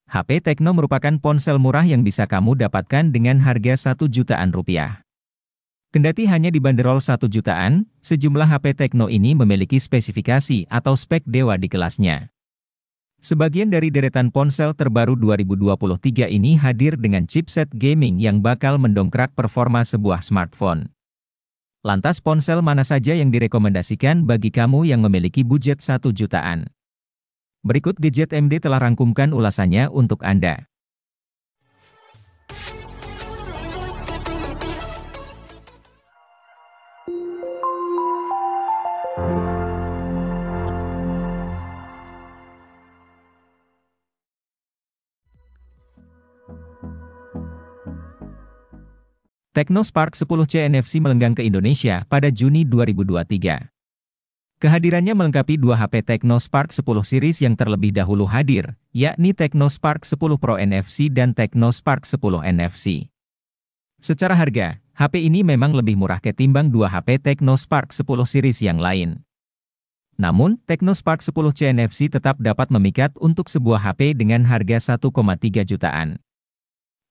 HP Tecno merupakan ponsel murah yang bisa kamu dapatkan dengan harga 1 jutaan rupiah. Kendati hanya dibanderol 1 jutaan, sejumlah HP Tecno ini memiliki spesifikasi atau spek dewa di kelasnya. Sebagian dari deretan ponsel terbaru 2023 ini hadir dengan chipset gaming yang bakal mendongkrak performa sebuah smartphone. Lantas ponsel mana saja yang direkomendasikan bagi kamu yang memiliki budget 1 jutaan? Berikut Gadget MD telah rangkumkan ulasannya untuk Anda. Tecno Spark 10C NFC melenggang ke Indonesia pada Juni 2023. Kehadirannya melengkapi dua HP Tecno Spark 10 series yang terlebih dahulu hadir, yakni Tecno Spark 10 Pro NFC dan Tecno Spark 10 NFC. Secara harga, HP ini memang lebih murah ketimbang dua HP Tecno Spark 10 series yang lain. Namun, Tecno Spark 10C NFC tetap dapat memikat untuk sebuah HP dengan harga 1,3 jutaan.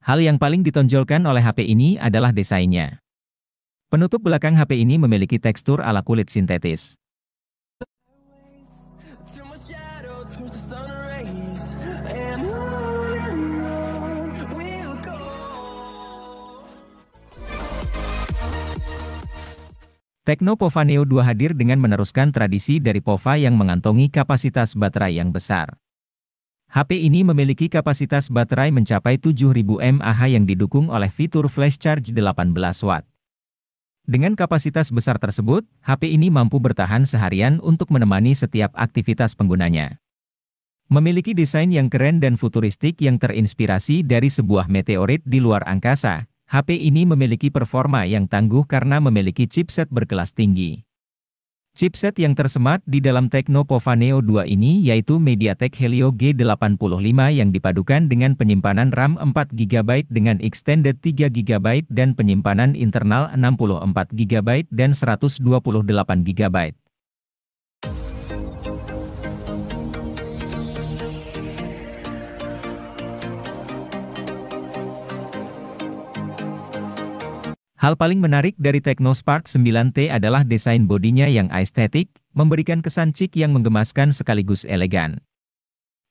Hal yang paling ditonjolkan oleh HP ini adalah desainnya. Penutup belakang HP ini memiliki tekstur ala kulit sintetis. Tecno Pova Neo 2 hadir dengan meneruskan tradisi dari Pova yang mengantongi kapasitas baterai yang besar. HP ini memiliki kapasitas baterai mencapai 7000 mAh yang didukung oleh fitur flash charge 18 watt. Dengan kapasitas besar tersebut, HP ini mampu bertahan seharian untuk menemani setiap aktivitas penggunanya. Memiliki desain yang keren dan futuristik yang terinspirasi dari sebuah meteorit di luar angkasa, HP ini memiliki performa yang tangguh karena memiliki chipset berkelas tinggi. Chipset yang tersemat di dalam Tecno Pova Neo 2 ini yaitu MediaTek Helio G85 yang dipadukan dengan penyimpanan RAM 4GB dengan extended 3GB dan penyimpanan internal 64GB dan 128GB. Hal paling menarik dari Tecno Spark 9T adalah desain bodinya yang estetik, memberikan kesan chic yang menggemaskan sekaligus elegan.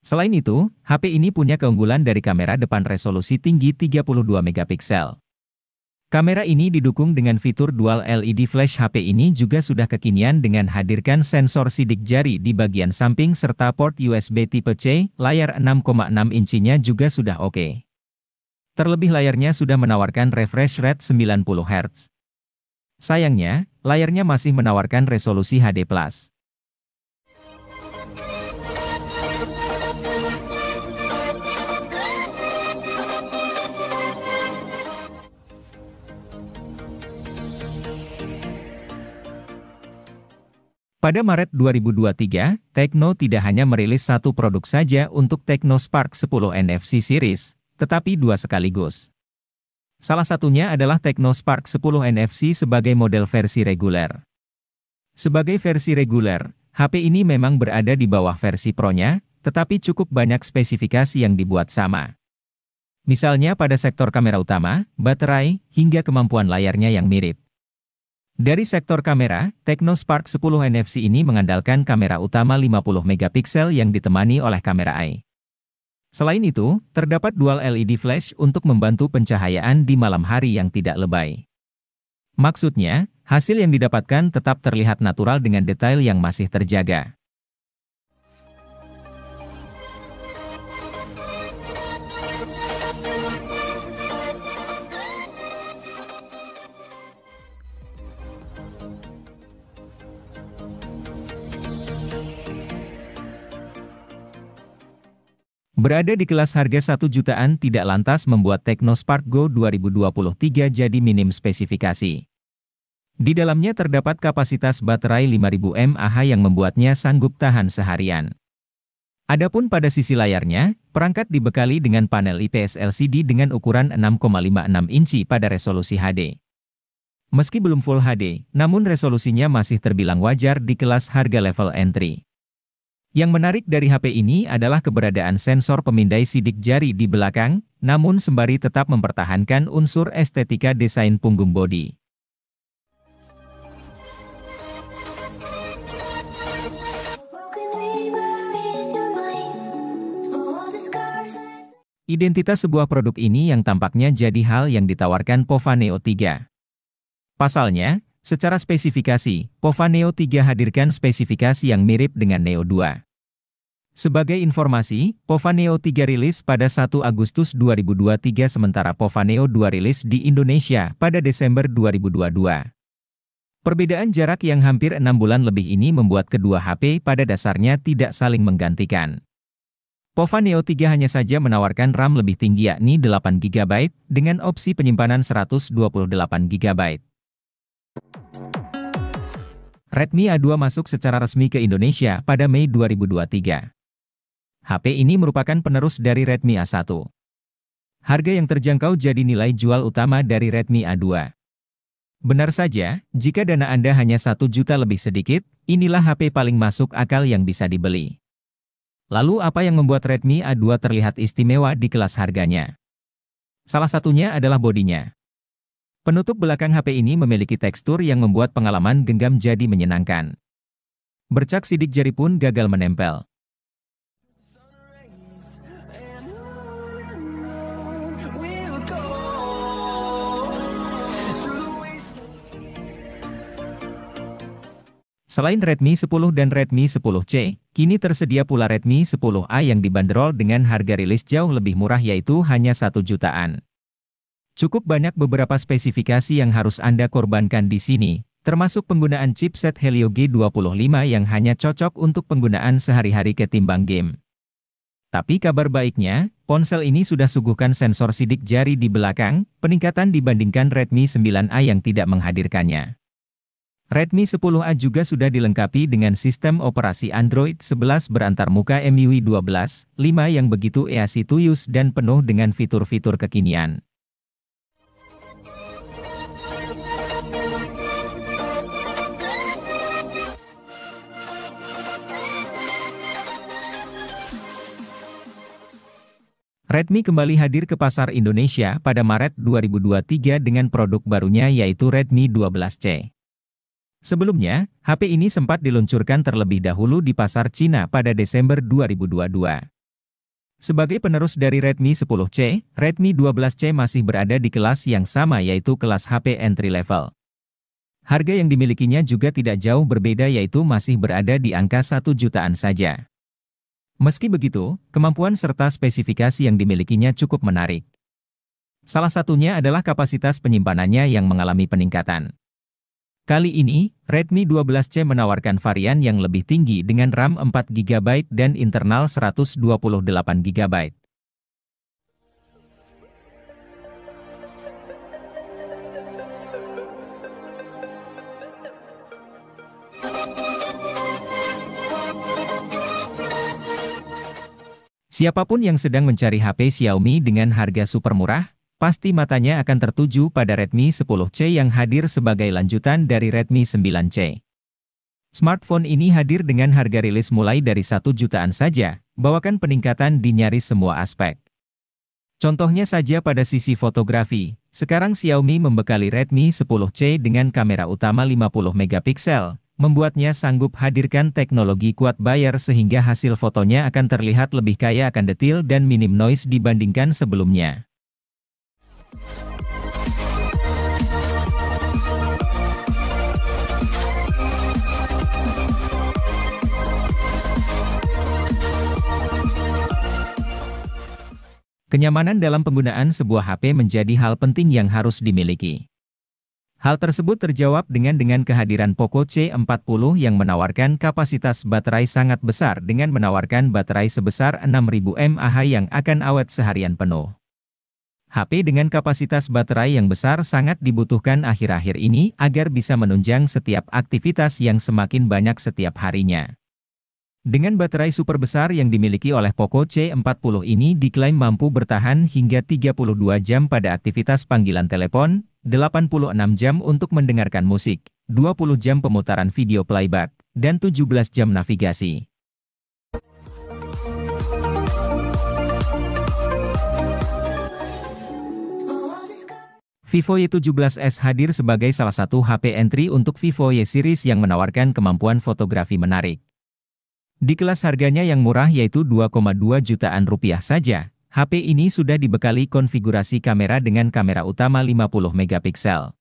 Selain itu, HP ini punya keunggulan dari kamera depan resolusi tinggi 32 megapiksel. Kamera ini didukung dengan fitur dual LED flash. HP ini juga sudah kekinian dengan hadirkan sensor sidik jari di bagian samping serta port USB tipe C, layar 6,6 inchinya juga sudah oke. Terlebih layarnya sudah menawarkan refresh rate 90 Hz. Sayangnya, layarnya masih menawarkan resolusi HD+. Pada Maret 2023, Tecno tidak hanya merilis satu produk saja untuk Tecno Spark 10 NFC series, tetapi dua sekaligus. Salah satunya adalah Tecno Spark 10 NFC sebagai model versi reguler. Sebagai versi reguler, HP ini memang berada di bawah versi Pro-nya, tetapi cukup banyak spesifikasi yang dibuat sama. Misalnya pada sektor kamera utama, baterai, hingga kemampuan layarnya yang mirip. Dari sektor kamera, Tecno Spark 10 NFC ini mengandalkan kamera utama 50 megapiksel yang ditemani oleh kamera AI. Selain itu, terdapat dual LED flash untuk membantu pencahayaan di malam hari yang tidak lebay. Maksudnya, hasil yang didapatkan tetap terlihat natural dengan detail yang masih terjaga. Berada di kelas harga 1 jutaan tidak lantas membuat Tecno Spark Go 2023 jadi minim spesifikasi. Di dalamnya terdapat kapasitas baterai 5000 mAh yang membuatnya sanggup tahan seharian. Adapun pada sisi layarnya, perangkat dibekali dengan panel IPS LCD dengan ukuran 6,56 inci pada resolusi HD. Meski belum Full HD, namun resolusinya masih terbilang wajar di kelas harga level entry. Yang menarik dari HP ini adalah keberadaan sensor pemindai sidik jari di belakang, namun sembari tetap mempertahankan unsur estetika desain punggung bodi. Identitas sebuah produk ini yang tampaknya jadi hal yang ditawarkan Pova Neo 3. Pasalnya, secara spesifikasi, Pova Neo 3 hadirkan spesifikasi yang mirip dengan Neo 2. Sebagai informasi, Pova Neo 3 rilis pada 1 Agustus 2023 sementara Pova Neo 2 rilis di Indonesia pada Desember 2022. Perbedaan jarak yang hampir 6 bulan lebih ini membuat kedua HP pada dasarnya tidak saling menggantikan. Pova Neo 3 hanya saja menawarkan RAM lebih tinggi yakni 8GB dengan opsi penyimpanan 128GB. Redmi A2 masuk secara resmi ke Indonesia pada Mei 2023. HP ini merupakan penerus dari Redmi A1. Harga yang terjangkau jadi nilai jual utama dari Redmi A2. Benar saja, jika dana Anda hanya 1 juta lebih sedikit, inilah HP paling masuk akal yang bisa dibeli. Lalu apa yang membuat Redmi A2 terlihat istimewa di kelas harganya? Salah satunya adalah bodinya. Penutup belakang HP ini memiliki tekstur yang membuat pengalaman genggam jadi menyenangkan. Bercak sidik jari pun gagal menempel. Selain Redmi 10 dan Redmi 10C, kini tersedia pula Redmi 10A yang dibanderol dengan harga rilis jauh lebih murah yaitu hanya 1 jutaan. Cukup banyak beberapa spesifikasi yang harus Anda korbankan di sini, termasuk penggunaan chipset Helio G25 yang hanya cocok untuk penggunaan sehari-hari ketimbang game. Tapi kabar baiknya, ponsel ini sudah suguhkan sensor sidik jari di belakang, peningkatan dibandingkan Redmi 9A yang tidak menghadirkannya. Redmi 10A juga sudah dilengkapi dengan sistem operasi Android 11 berantarmuka MIUI 12.5 yang begitu easy to use dan penuh dengan fitur-fitur kekinian. Redmi kembali hadir ke pasar Indonesia pada Maret 2023 dengan produk barunya yaitu Redmi 12C. Sebelumnya, HP ini sempat diluncurkan terlebih dahulu di pasar Cina pada Desember 2022. Sebagai penerus dari Redmi 10C, Redmi 12C masih berada di kelas yang sama yaitu kelas HP entry level. Harga yang dimilikinya juga tidak jauh berbeda yaitu masih berada di angka 1 jutaan saja. Meski begitu, kemampuan serta spesifikasi yang dimilikinya cukup menarik. Salah satunya adalah kapasitas penyimpanannya yang mengalami peningkatan. Kali ini, Redmi 12C menawarkan varian yang lebih tinggi dengan RAM 4GB dan internal 128GB. Siapapun yang sedang mencari HP Xiaomi dengan harga super murah, pasti matanya akan tertuju pada Redmi 10C yang hadir sebagai lanjutan dari Redmi 9C. Smartphone ini hadir dengan harga rilis mulai dari 1 jutaan saja, bawakan peningkatan di nyaris semua aspek. Contohnya saja pada sisi fotografi, sekarang Xiaomi membekali Redmi 10C dengan kamera utama 50 megapiksel, membuatnya sanggup hadirkan teknologi quad Bayer sehingga hasil fotonya akan terlihat lebih kaya akan detil dan minim noise dibandingkan sebelumnya. Kenyamanan dalam penggunaan sebuah HP menjadi hal penting yang harus dimiliki. Hal tersebut terjawab dengan kehadiran Poco C40 yang menawarkan kapasitas baterai sangat besar dengan menawarkan baterai sebesar 6000 mAh yang akan awet seharian penuh. HP dengan kapasitas baterai yang besar sangat dibutuhkan akhir-akhir ini agar bisa menunjang setiap aktivitas yang semakin banyak setiap harinya. Dengan baterai super besar yang dimiliki oleh Poco C40 ini diklaim mampu bertahan hingga 32 jam pada aktivitas panggilan telepon, 86 jam untuk mendengarkan musik, 20 jam pemutaran video playback, dan 17 jam navigasi. Vivo Y17s hadir sebagai salah satu HP entry untuk Vivo Y series yang menawarkan kemampuan fotografi menarik. Di kelas harganya yang murah yaitu 2,2 jutaan rupiah saja, HP ini sudah dibekali konfigurasi kamera dengan kamera utama 50 megapiksel.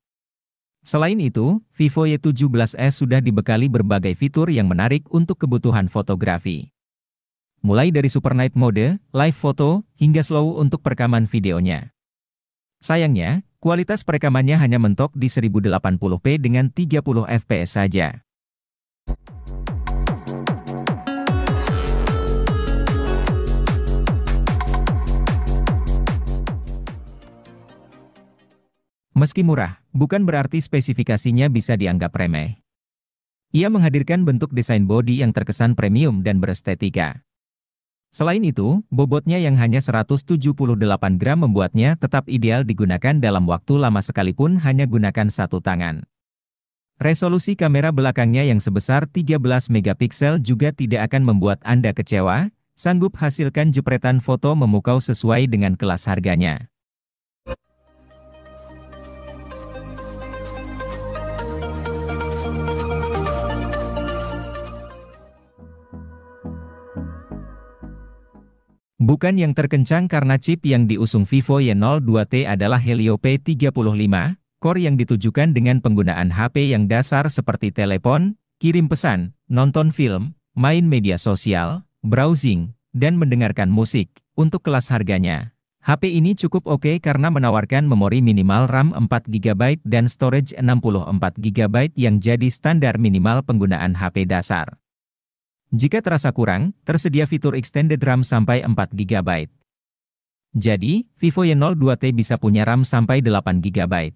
Selain itu, Vivo Y17s sudah dibekali berbagai fitur yang menarik untuk kebutuhan fotografi. Mulai dari Super Night Mode, Live Photo, hingga Slow untuk perekaman videonya. Sayangnya, kualitas perekamannya hanya mentok di 1080p dengan 30 fps saja. Meski murah, bukan berarti spesifikasinya bisa dianggap remeh. Ia menghadirkan bentuk desain bodi yang terkesan premium dan berestetika. Selain itu, bobotnya yang hanya 178 gram membuatnya tetap ideal digunakan dalam waktu lama sekalipun hanya gunakan satu tangan. Resolusi kamera belakangnya yang sebesar 13 megapiksel juga tidak akan membuat Anda kecewa, sanggup hasilkan jepretan foto memukau sesuai dengan kelas harganya. Bukan yang terkencang karena chip yang diusung Vivo Y02T adalah Helio P35, core yang ditujukan dengan penggunaan HP yang dasar seperti telepon, kirim pesan, nonton film, main media sosial, browsing, dan mendengarkan musik. Untuk kelas harganya, HP ini cukup oke karena menawarkan memori minimal RAM 4GB dan storage 64GB yang jadi standar minimal penggunaan HP dasar. Jika terasa kurang, tersedia fitur extended RAM sampai 4GB. Jadi, Vivo Y02T bisa punya RAM sampai 8GB.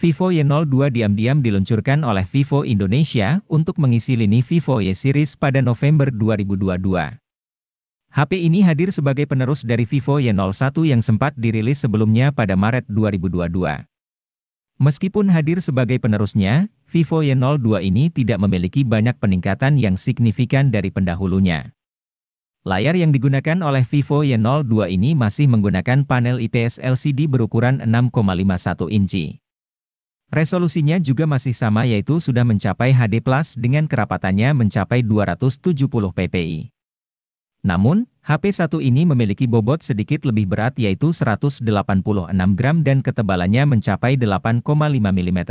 Vivo Y02 diam-diam diluncurkan oleh Vivo Indonesia untuk mengisi lini Vivo Y series pada November 2022. HP ini hadir sebagai penerus dari Vivo Y01 yang sempat dirilis sebelumnya pada Maret 2022. Meskipun hadir sebagai penerusnya, Vivo Y02 ini tidak memiliki banyak peningkatan yang signifikan dari pendahulunya. Layar yang digunakan oleh Vivo Y02 ini masih menggunakan panel IPS LCD berukuran 6,51 inci. Resolusinya juga masih sama yaitu sudah mencapai HD+ dengan kerapatannya mencapai 270 ppi. Namun, HP1 ini memiliki bobot sedikit lebih berat yaitu 186 gram dan ketebalannya mencapai 8,5 mm.